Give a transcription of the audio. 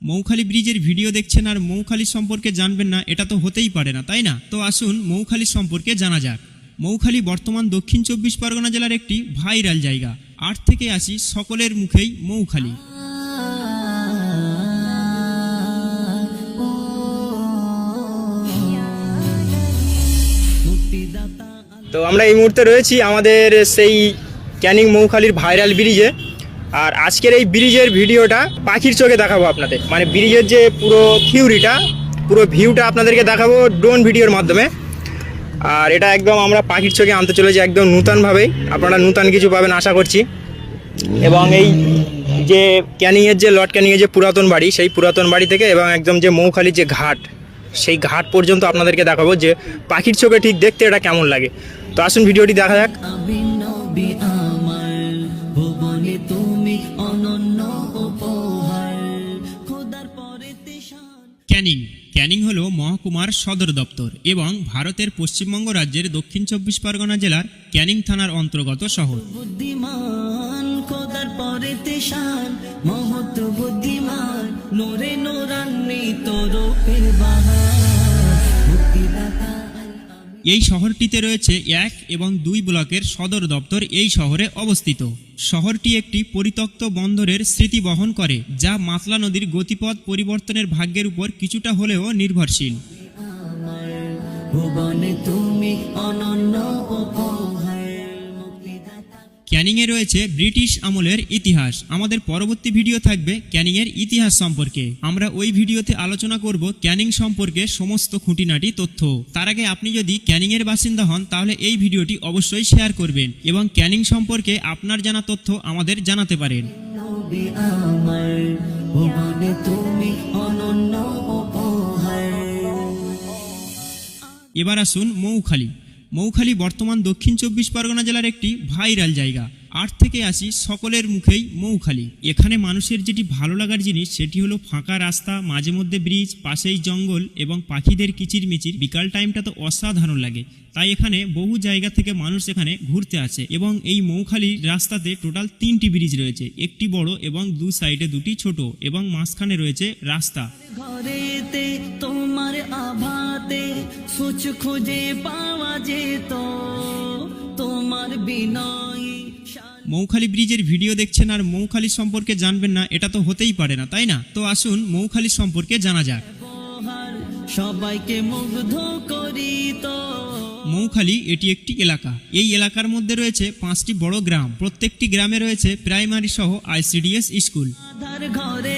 মৌখালি ব্রিজের ভিডিও দেখছেন আর মৌখালি সম্পর্কে জানবেন না, এটা তো হতেই পারে না, তাই না? তো আসুন মৌখালি সম্পর্কে জানা যাক। মৌখালি বর্তমান দক্ষিণ 24 পরগনা জেলার একটি ভাইরাল জায়গা। 8 থেকে 80 সকলের মুখেই মৌখালি। তো আমরা এই মুহূর্তে রয়েছি আমাদের সেই ক্যানিং মৌখালির ভাইরাল ব্রিজে। আর আজকের এই ব্রিজের ভিডিওটা পাখির চোখে দেখাবো আপনাদের, মানে ব্রিজের যে পুরো ভিউটা আপনাদেরকে দেখাবো ড্রোন ভিডিওর মাধ্যমে। আর এটা একদম আমরা পাখির চোখে আনতে চলেছি একদম নূতনভাবেই, আপনারা নূতন কিছু পাবেন আশা করছি। এবং এই যে ক্যানিংয়ের যে লর্ড ক্যানিংয়ের যে পুরাতন বাড়ি, সেই পুরাতন বাড়ি থেকে এবং একদম যে মৌখালির যে ঘাট, সেই ঘাট পর্যন্ত আপনাদেরকে দেখাবো যে পাখির চোখে ঠিক দেখতে এটা কেমন লাগে। তো আসুন ভিডিওটি দেখা যাক। ক্যানিং হলো মহকুমার সদর দপ্তর এবং ভারতের পশ্চিমবঙ্গ রাজ্যের দক্ষিণ 24 পরগনা জেলার ক্যানিং থানার অন্তর্গত শহর। এই শহরটিতে রয়েছে 1 এবং 2 ব্লকের সদর দপ্তর এই শহরে অবস্থিত। শহরটি একটি পরিত্যক্ত বন্দরের স্মৃতি বহন করে, যা মাতলা নদীর গতিপথ পরিবর্তনের ভাগ্যের উপর কিছুটা হলেও নির্ভরশীল। ক্যানিংয়ে রয়েছে ব্রিটিশ আমলের ইতিহাস। আমাদের পরবর্তী ভিডিও থাকবে ক্যানিংয়ের ইতিহাস সম্পর্কে। আমরা ওই ভিডিওতে আলোচনা করব ক্যানিং সম্পর্কে সমস্ত খুঁটিনাটি তথ্য। তার আগে আপনি যদি ক্যানিংয়ের বাসিন্দা হন তাহলে এই ভিডিওটি অবশ্যই শেয়ার করবেন এবং ক্যানিং সম্পর্কে আপনার জানা তথ্য আমাদের জানাতে পারেন। এবার আসুন মৌখালি বর্তমান দক্ষিণ 24 পরগনা জেলার একটি ভাইরাল জায়গা। 8 থেকে 80 সকলের মুখেই মৌখালি। এখানে মানুষের যেটি ভালো লাগার জিনিস সেটি হলো ফাঁকা রাস্তা, মাঝে মধ্যে ব্রিজ, পাশেই জঙ্গল এবং পাখিদের কিচিরমিচির। বিকাল টাইমটা তো অসাধারণ লাগে, তাই এখানে বহু জায়গা থেকে মানুষ এখানে ঘুরতে আসে। এবং এই মৌখালির রাস্তাতে টোটাল 3টি ব্রিজ রয়েছে, একটি বড় এবং 2 সাইডে 2টি ছোট, এবং মাঝখানে রয়েছে রাস্তা। তোমার আভাতে সুচ খুঁজে পাওয়া যেত তোমার বিনয়। মৌখালি ব্রিজের ভিডিও দেখছেন আর মৌখালি সম্পর্কে জানবেন না, এটা তো হতেই পারে না, তাই না? তো আসুন মৌখালি সম্পর্কে জানা যাক। সবাইকে মুগ্ধ করিত মৌখালি এটি একটি এলাকা। এই এলাকার মধ্যে রয়েছে 5টি বড় গ্রাম। প্রত্যেকটি গ্রামে রয়েছে প্রাইমারি সহ ICDS স্কুল। ঘরে